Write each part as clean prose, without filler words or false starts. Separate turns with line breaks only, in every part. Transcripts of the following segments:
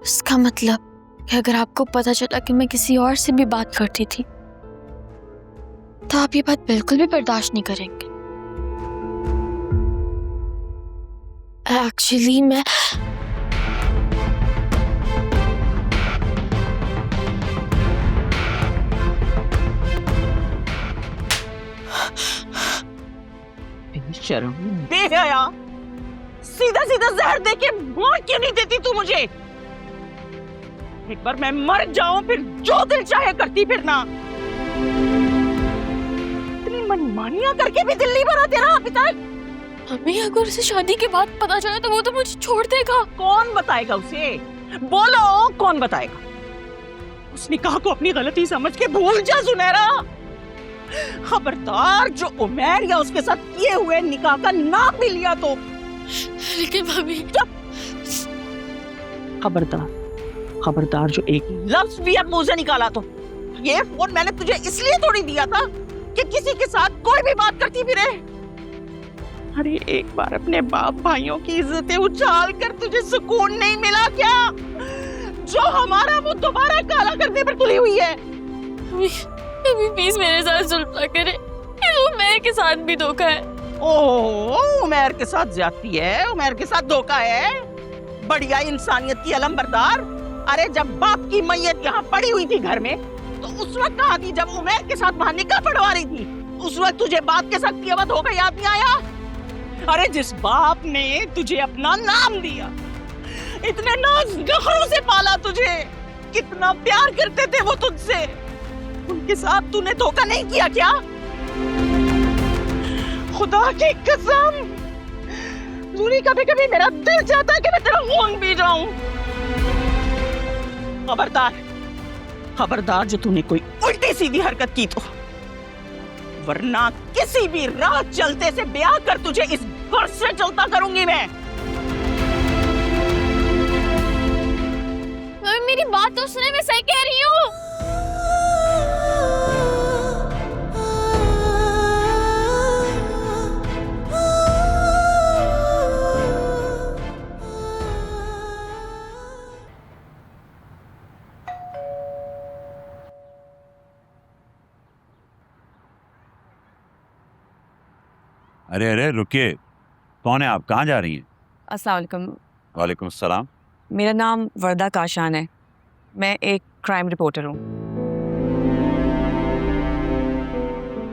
इसका मतलब कि अगर आपको पता चला कि मैं किसी और से भी बात करती थी तो आप ये बात बिल्कुल भी बर्दाश्त नहीं करेंगे। एक्चुअली मैं
शर्म बेहया, सीधा सीधा जहर दे के मार क्यों नहीं देती तू मुझे? एक बार मैं मर जाऊं फिर जो दिल चाहे करती फिरना। इतनी मनमानियां करके भी दिल नहीं भरा तेरा अभी तक?
अम्मी अगर उसे शादी के बाद पता चला तो वो तो मुझे छोड़ देगा।
कौन बताएगा उसे? बोलो कौन बताएगा? उस निकाह को अपनी गलती समझ के भूल जा सुनहरा। खबरदार जो उमैर या उसके साथ किए हुए निकाह का नाम भी लिया तो।
लेकिन भाभी
खबरदार जो एक लफ्ज भी अब मुंह से निकाला तो। ये फोन मैंने तुझे इसलिए थोड़ी दिया था कि किसी के साथ कोई भी बात करती फिरे। अरे एक बार अपने बाप भाइयों की इज्जतें उछाल कर तुझे सुकून नहीं मिला क्या? जो हमारा मुंह दोबारा काला करने पर तुली हुई है।
अभी प्लीज मेरे साथ सुलह करे। उमैर के साथ भी धोखा है।
ओह उमैर के साथ ज्यादती है, उमैर के साथ धोखा है। बढ़िया इंसानियत की अलमबरदार। अरे जब बाप की मैयत यहाँ पड़ी हुई थी घर में तो उस वक्त कहाँ थी जब उमैर के साथ वहां निकाह पढ़वा रही थी? उस वक्त तुझे बाप के साथ किया हुआ धोखा याद नहीं आया? अरे जिस बाप ने तुझे अपना नाम दिया, इतने नाज नखरों से पाला तुझे, कितना प्यार करते थे वो तुझसे, उनके साथ तूने धोखा नहीं किया क्या? खुदा की कसम दूरी कभी कभी मेरा दिल चाहता है कि मैं तेरा खून पी जाऊं। खबरदार जो तूने कोई उल्टी सीधी हरकत की तो, वरना किसी भी राह चलते से ब्याह कर तुझे इस घर से चलता करूंगी मैं।
मेरी बात तो सुने, मैं सही कह रही हूँ।
अरे अरे रुकिए, कौन है आप? कहाँ जा रही हैं?
अस्सलाम वालेकुम।
वालेकुम सलाम।
मेरा नाम वर्दा काशान है, मैं एक क्राइम रिपोर्टर हूँ।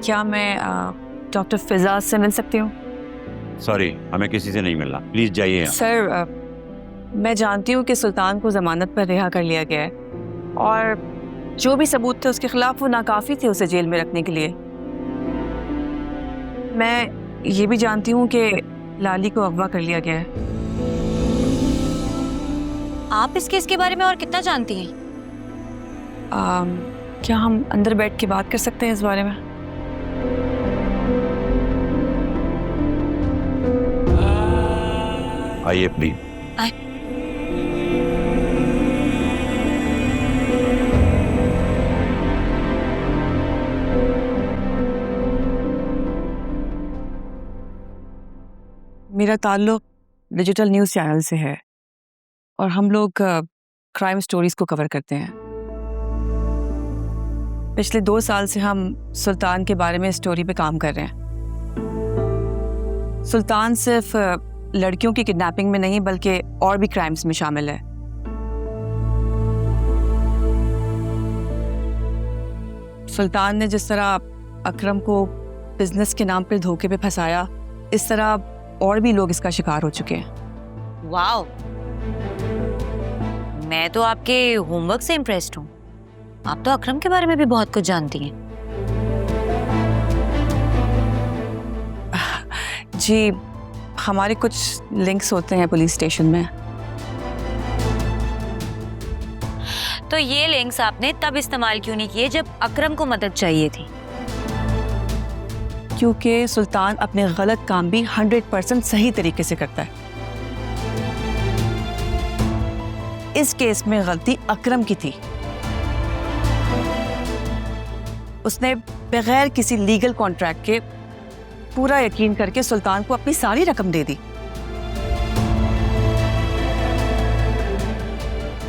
क्या मैं डॉक्टर फिजा से मिल सकती हूँ?
सॉरी, हमें किसी से नहीं मिलना, प्लीज जाइए यहाँ।
सर मैं जानती हूँ कि सुल्तान को जमानत पर रिहा कर लिया गया है और जो भी सबूत थे उसके खिलाफ वो नाकाफी थे उसे जेल में रखने के लिए। मैं ये भी जानती हूँ कि लाली को अगवा कर लिया गया है।
आप इस केस के बारे में और कितना जानती हैं?
क्या हम अंदर बैठ के बात कर सकते हैं इस बारे में?
आइए प्लीज।
मेरा ताल्लुक डिजिटल न्यूज़ चैनल से है और हम लोग क्राइम स्टोरीज को कवर करते हैं। पिछले 2 साल से हम सुल्तान के बारे में स्टोरी पे काम कर रहे हैं। सुल्तान सिर्फ लड़कियों की किडनैपिंग में नहीं बल्कि और भी क्राइम्स में शामिल है। सुल्तान ने जिस तरह अकरम को बिजनेस के नाम पर धोखे पे फंसाया, इस तरह और भी लोग इसका शिकार हो चुके हैं।
वाओ, मैं तो आपके होमवर्क से इम्प्रेस्ड हूँ। आप तो अकरम के बारे में भी बहुत कुछ जानती हैं।
जी, हमारे कुछ लिंक्स होते हैं पुलिस स्टेशन में।
तो ये लिंक्स आपने तब इस्तेमाल क्यों नहीं किए जब अकरम को मदद चाहिए थी?
क्योंकि सुल्तान अपने गलत काम भी 100% सही तरीके से करता है। इस केस में गलती अकरम की थी। उसने बगैर किसी लीगल कॉन्ट्रैक्ट के पूरा यकीन करके सुल्तान को अपनी सारी रकम दे दी।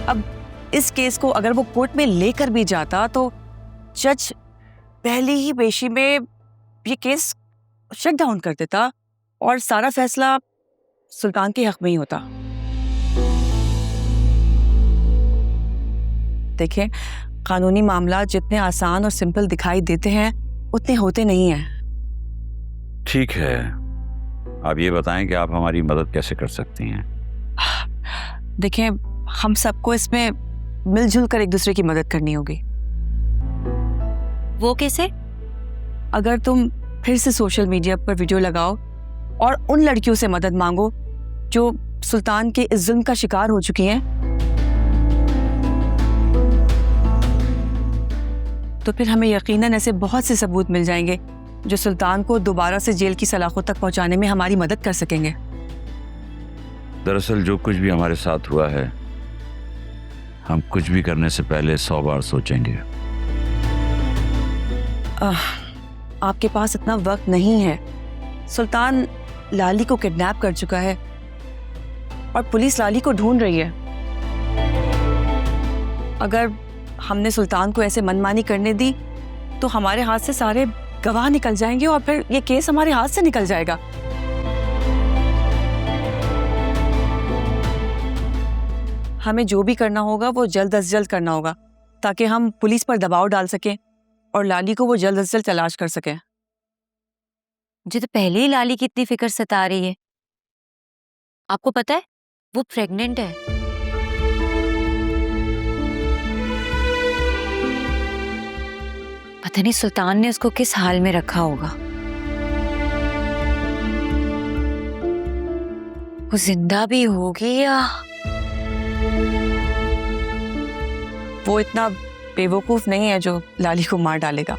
अब इस केस को अगर वो कोर्ट में लेकर भी जाता तो जज पहली ही पेशी में ये केस शट डाउन कर देता और सारा फैसला सुल्तान के हक में ही होता। देखें, कानूनी मामला जितने आसान और सिंपल दिखाई देते हैं उतने होते नहीं हैं।
ठीक है, आप ये बताएं कि आप हमारी मदद कैसे कर सकती हैं।
देखें, हम सबको इसमें मिलजुल कर एक दूसरे की मदद करनी होगी।
वो कैसे?
अगर तुम फिर से सोशल मीडिया पर वीडियो लगाओ और उन लड़कियों से मदद मांगो जो सुल्तान के इस जुल्म का शिकार हो चुकी हैं, तो फिर हमें यकीनन ऐसे बहुत से सबूत मिल जाएंगे जो सुल्तान को दोबारा से जेल की सलाखों तक पहुंचाने में हमारी मदद कर सकेंगे।
दरअसल जो कुछ भी हमारे साथ हुआ है, हम कुछ भी करने से पहले 100 बार सोचेंगे।
आपके पास इतना वक्त नहीं है। सुल्तान लाली को किडनैप कर चुका है और पुलिस लाली को ढूंढ रही है। अगर हमने सुल्तान को ऐसे मनमानी करने दी तो हमारे हाथ से सारे गवाह निकल जाएंगे और फिर ये केस हमारे हाथ से निकल जाएगा। हमें जो भी करना होगा वो जल्द अज जल्द करना होगा ताकि हम पुलिस पर दबाव डाल सकें और लाली को वो जल्द अज जल्द तलाश कर सकें।
मुझे तो पहले ही लाली की इतनी फिक्र सता रही है। आपको पता है वो प्रेग्नेंट है। पता नहीं सुल्तान ने उसको किस हाल में रखा होगा। वो जिंदा भी होगी या
वो इतना बेवकूफ नहीं है जो लाली को मार डालेगा।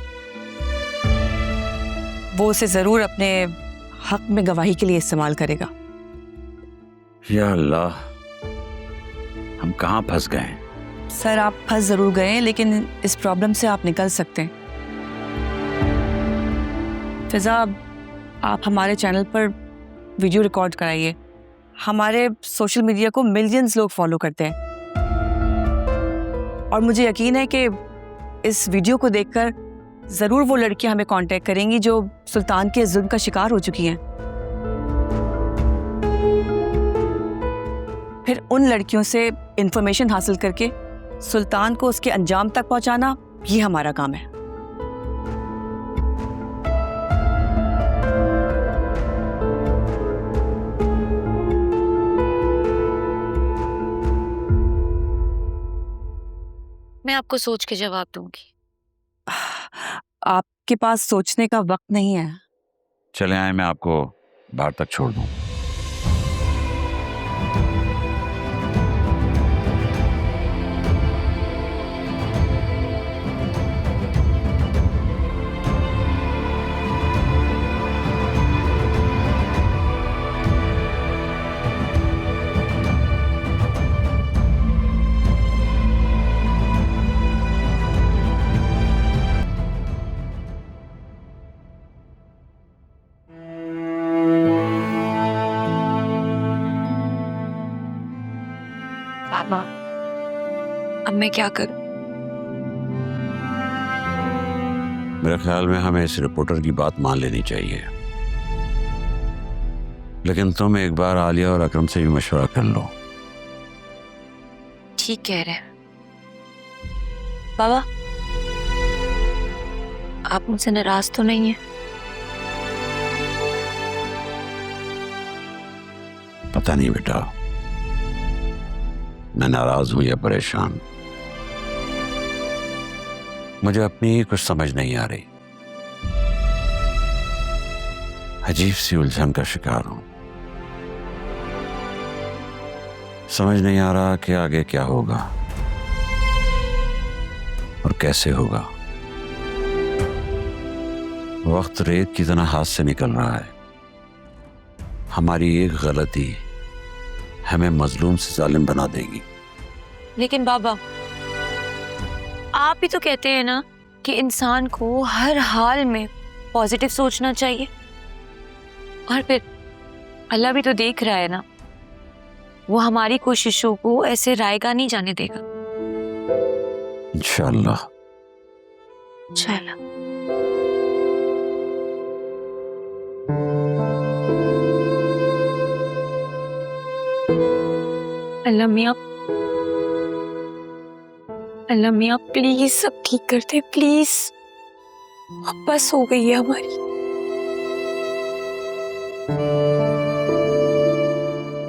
वो उसे जरूर अपने हक में गवाही के लिए इस्तेमाल करेगा।
या अल्लाह, हम कहाँ फंस गए?
सर, आप फंस जरूर गए हैं, लेकिन इस प्रॉब्लम से आप निकल सकते हैं। फिजा, आप हमारे चैनल पर वीडियो रिकॉर्ड कराइए। हमारे सोशल मीडिया को मिलियंस लोग फॉलो करते हैं और मुझे यकीन है कि इस वीडियो को देखकर ज़रूर वो लड़कियां हमें कांटेक्ट करेंगी जो सुल्तान के जुल्म का शिकार हो चुकी हैं। फिर उन लड़कियों से इंफॉर्मेशन हासिल करके सुल्तान को उसके अंजाम तक पहुंचाना, ये हमारा काम है।
मैं आपको सोच के जवाब दूंगी।
आपके पास सोचने का वक्त नहीं है।
चले आए, मैं आपको बाहर तक छोड़ दूं।
पापा, अब मैं क्या करूं?
मेरे ख्याल में हमें इस रिपोर्टर की बात मान लेनी चाहिए, लेकिन तुम एक बार आलिया और अकरम से भी मशवरा कर लो।
ठीक कह रहे हैं बाबा। आप मुझसे नाराज तो नहीं है?
पता नहीं बेटा, मैं नाराज हूं या परेशान, मुझे अपनी ही कुछ समझ नहीं आ रही। अजीब सी उलझन का शिकार हूं। समझ नहीं आ रहा कि आगे क्या होगा और कैसे होगा। वक्त रेत की तरह हाथ से निकल रहा है। हमारी एक गलती हमें मजलूम से जालिम बना देगी।
लेकिन बाबा, आप ही तो कहते हैं ना कि इंसान को हर हाल में पॉजिटिव सोचना चाहिए। और फिर अल्लाह भी तो देख रहा है ना। वो हमारी कोशिशों को ऐसे रायगा नहीं जाने देगा।
इंशाल्लाह।
चलो। अल्लाह मियाँ प्लीज सब ठीक कर दे, प्लीज। अब बस हो गई है हमारी।